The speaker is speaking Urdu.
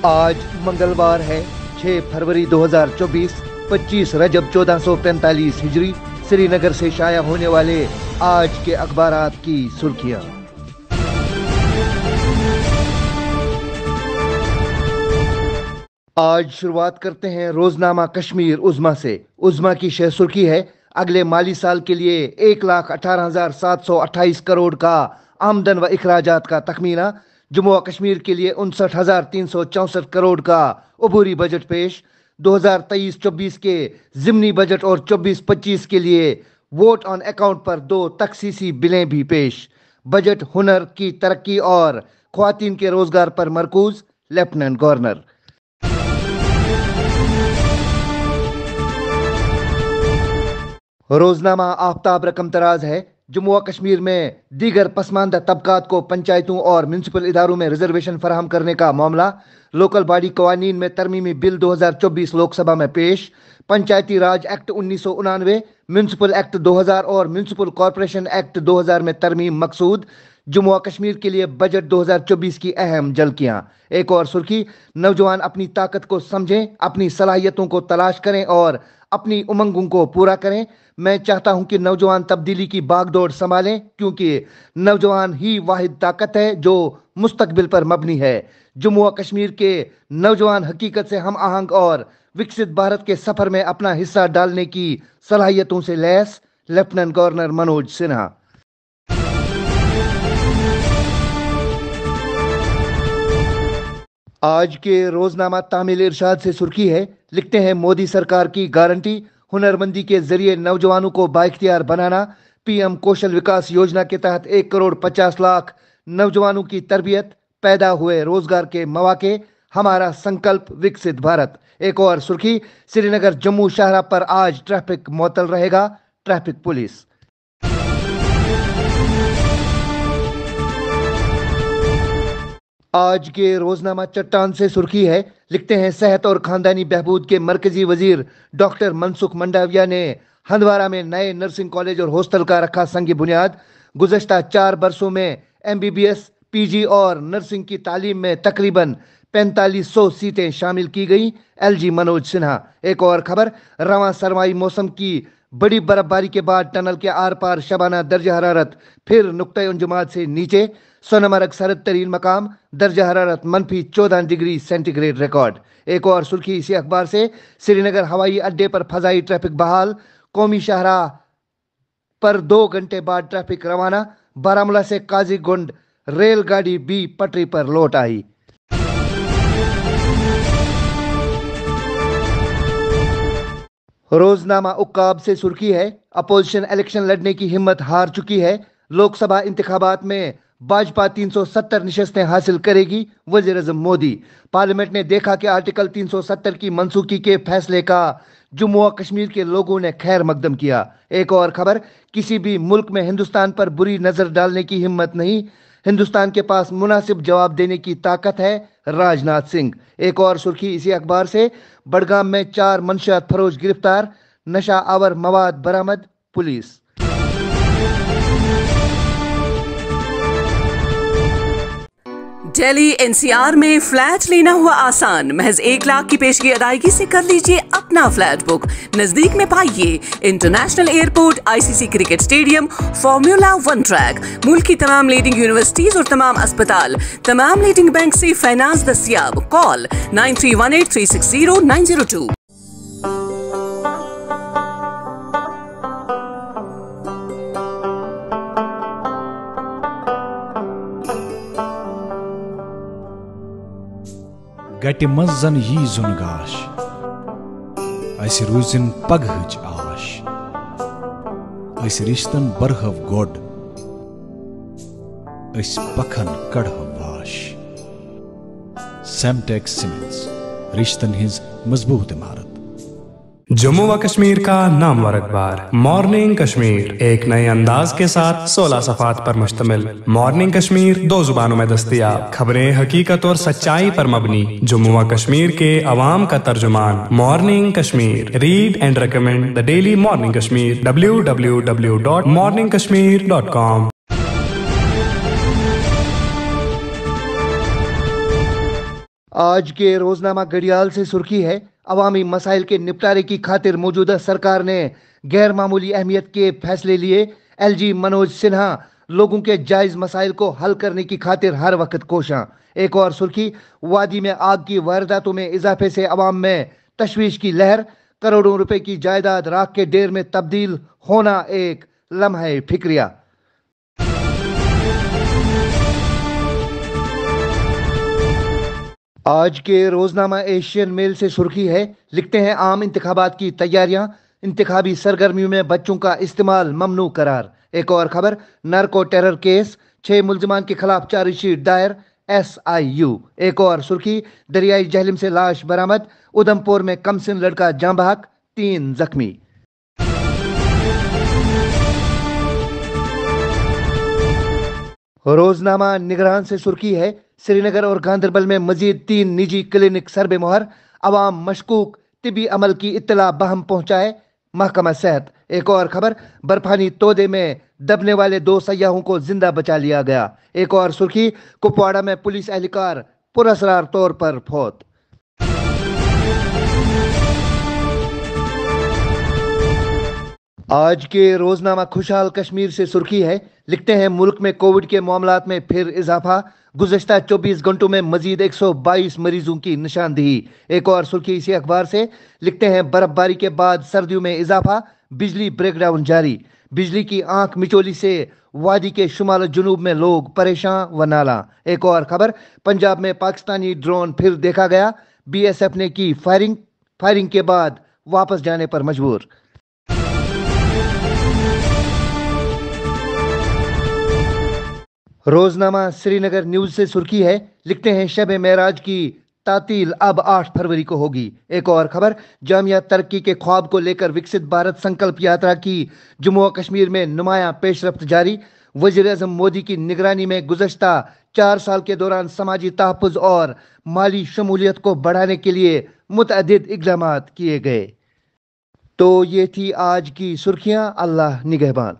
آج منگلوار ہے 6 فروری 2024 25 رجب 1445 ہجری سری نگر سے شائع ہونے والے آج کے اخبارات کی سرخیاں۔ آج شروعات کرتے ہیں روزنامہ کشمیر عظمیٰ سے۔ عظمیٰ کی شہ سرخی ہے: اگلے مالی سال کے لیے 1,18,728 کروڑ کا آمدن و اخراجات کا تخمینہ، جموں و کشمیر کے لیے 59,364 کروڑ کا عبوری بجٹ پیش، 2023-24 کے ضمنی بجٹ اور 24-25 کے لیے ووٹ آن اکاؤنٹ پر 2 تخصیصی بلیں بھی پیش۔ بجٹ ہنر کی ترقی اور خواتین کے روزگار پر مرکوز، لیفٹیننٹ گورنر۔ روزنامہ آفتاب رقم تراز ہے: جموں و کشمیر میں دیگر پسماندہ طبقات کو پنچایتوں اور میونسپل اداروں میں ریزرویشن فراہم کرنے کا معاملہ لوکل باڈی قوانین میں ترمیمی بل 2024 لوک سبھا میں پیش۔ Panchayati Raj act 1999، municipal act 2000 اور میونسپل کارپوریشن ایکٹ 2000 میں ترمیم مقصود، جموں و کشمیر کے لیے بجٹ 2024 کی اہم جھلکیاں۔ ایک اور سرخی: نوجوان اپنی طاقت کو سمجھیں، اپنی صلاحیتوں کو تلاش کریں اور اپنی امنگوں کو پورا کریں۔ میں چاہتا ہوں کہ نوجوان تبدیلی کی باغ دوڑ سنبھالیں، کیونکہ نوجوان ہی واحد طاقت ہے جو مستقبل پر مبنی ہے۔ جموں و کشمیر کے نوجوان حقیقت سے ہم آہنگ اور وکست بھارت کے سفر میں اپنا حصہ ڈالنے کی صلاحیتوں سے لیس، لیفٹیننٹ گورنر منوج سنہا۔ آج کے روزنامہ تعمیل ارشاد سے سرخی ہے: لکھتے ہیں مودی سرکار کی گارنٹی، ہنرمندی کے ذریعے نوجوانوں کو بااختیار بنانا۔ پی ایم کوشل وکاس یوجنا کے تحت 1,50,00,000 نوجوانوں کی تربیت، پیدا ہوئے روزگار کے مواقع، ہمارا سنکلپ وکست بھارت۔ ایک اور سرخی: سری نگر جموں شاہراہ پر آج ٹریفک معطل رہے گا، ٹریفک پولیس۔ آج کے روزنامہ چٹان سے سرخی ہے: لکھتے ہیں صحت اور خاندانی بہبود کے مرکزی وزیر ڈاکٹر منسکھ منڈاویہ نے ہندوارہ میں نئے نرسنگ کالج اور ہاسٹل کا رکھا سنگ بنیاد۔ گزشتہ 4 برسوں میں MBBS، PG اور نرسنگ کی تعلیم میں تقریباً 4500 سیٹیں شامل کی گئیں، LG منوج سنہا۔ ایک اور خبر: رواں سرمائی موسم کی بڑی برف باری کے بعد ٹنل کے آر پار شبانہ درجہ حرارت پھر نقطۂ انجماد سے نیچے، سونمرگ سرد ترین مقام، درجہ حرارت -14 ڈگری سینٹی گریڈ ریکارڈ۔ ایک اور سرخی اسی اخبار سے: سری نگر ہوائی اڈے پر فضائی ٹریفک بحال، قومی شاہراہ پر 2 گھنٹے بعد ٹریفک روانہ، بارہمولہ سے قاضی گنڈ ریل گاڑی بھی پٹری پر لوٹ آئی۔ روزنامہ عقاب سے سرخی ہے: اپوزیشن الیکشن لڑنے کی ہمت ہار چکی ہے، لوک سبھا انتخابات میں بھاجپا 370 نشستیں حاصل کرے گی، وزیر اعظم مودی۔ پارلیمنٹ نے دیکھا کہ آرٹیکل 370 کی منسوخی کے فیصلے کا جموں و کشمیر کے لوگوں نے خیر مقدم کیا۔ ایک اور خبر: کسی بھی ملک میں ہندوستان پر بری نظر ڈالنے کی ہمت نہیں، ہندوستان کے پاس مناسب جواب دینے کی طاقت ہے، راج ناتھ سنگھ۔ ایک اور سرخی اسی اخبار سے: بڈگام میں 4 منشیات فروش گرفتار، نشہ آور مواد برآمد، پولیس۔ دہلی NCR میں فلیٹ لینا ہوا آسان، محض 1 لاکھ کی پیشگی ادائیگی سے کر لیجئے اپنا فلیٹ بک۔ نزدیک میں پائیے international airport, ICC cricket stadium, formula 1 track, ملک کی تمام لیڈنگ یونیورسٹیز اور تمام اسپتال، تمام لیڈنگ بینک سے فائنانس دستیاب۔ کال 9318360902۔ گٹہِ منٛز زن یی زُن گاش، اسہِ روٗزِن پگہٕچ آش، أسۍ رِشتن برہو گۄڈ، أسۍ پکھن کڑہو واش۔ سیمٹیک سیمنٹس، رشتن ہٕنٛز مضبوط عمارت۔ جموں و کشمیر کا نامور اخبار مارننگ کشمیر ایک نئے انداز کے ساتھ 16 صفحات پر مشتمل۔ مارننگ کشمیر 2 زبانوں میں دستیاب، خبریں حقیقت اور سچائی پر مبنی، جموں و کشمیر کے عوام کا ترجمان۔ Morning Kashmir, read and recommend the daily morning Kashmir, www.morningkashmir.com۔ آج کے روزنامہ گھڑیال سے سرخی ہے، عوامی مسائل کے نپٹارے کی خاطر موجودہ سرکار نے غیر معمولی اہمیت کے فیصلے لیے۔ ایل جی منوج سنہا لوگوں کے جائز مسائل کو حل کرنے کی خاطر ہر وقت کوشاں۔ ایک اور سرخی، وادی میں آگ کی وارداتوں میں اضافے سے عوام میں تشویش کی لہر، کروڑوں روپے کی جائیداد راکھ کے ڈھیر میں تبدیل ہونا ایک لمحہ فکریہ۔ آج کے روزنامہ ایشین میل سے سرخی ہے، لکھتے ہیں عام انتخابات کی تیاریاں، انتخابی سرگرمیوں میں بچوں کا استعمال ممنوع قرار۔ ایک اور خبر، نارکو ٹیرر کیس، 6 ملزمان کے خلاف چارج شیٹ دائر، SIU۔ ایک اور سرخی، دریائے جہلم سے لاش برآمد، ادھم پور میں کمسن لڑکا جاں بحق، 3 زخمی۔ روزنامہ نگران سے سرخی ہے، سری نگر اور گاندربل میں مزید 3 نجی کلینک سربے مہر، عوام مشکوک طبی عمل کی اطلاع بہم پہنچائے محکمہ صحت۔ ایک اور خبر، برفانی تودے میں دبنے والے 2 سیاحوں کو زندہ بچا لیا گیا۔ ایک اور سرخی، کپواڑہ میں پولیس اہلکار پراسرار طور پر فوت۔ آج کے روزنامہ خوشحال کشمیر سے سرخی ہے، لکھتے ہیں ملک میں کووڈ کے معاملات میں پھر اضافہ، گزشتہ 24 گھنٹوں میں مزید 122 مریضوں کی نشاندہی۔ ایک اور سرخی اسی اخبار سے، لکھتے ہیں برف باری کے بعد سردیوں میں اضافہ، بجلی بریک ڈاؤن جاری، بجلی کی آنکھ مچولی سے وادی کے شمال و جنوب میں لوگ پریشان و نالاں۔ ایک اور خبر، پنجاب میں پاکستانی ڈرون پھر دیکھا گیا، BSF نے کی فائرنگ کے بعد واپس جانے پر مجبور۔ روزنامہ سری نگر نیوز سے سرخی ہے، لکھتے ہیں شب معراج کی تعطیل اب 8 فروری کو ہوگی۔ ایک اور خبر، جامعہ ترقی کے خواب کو لے کر وکست بھارت سنکلپ یاترا کی جموں و کشمیر میں نمایاں پیش رفت جاری، وزیر اعظم مودی کی نگرانی میں گزشتہ 4 سال کے دوران سماجی تحفظ اور مالی شمولیت کو بڑھانے کے لیے متعدد اقدامات کیے گئے۔ تو یہ تھی آج کی سرخیاں، اللہ نگہبان۔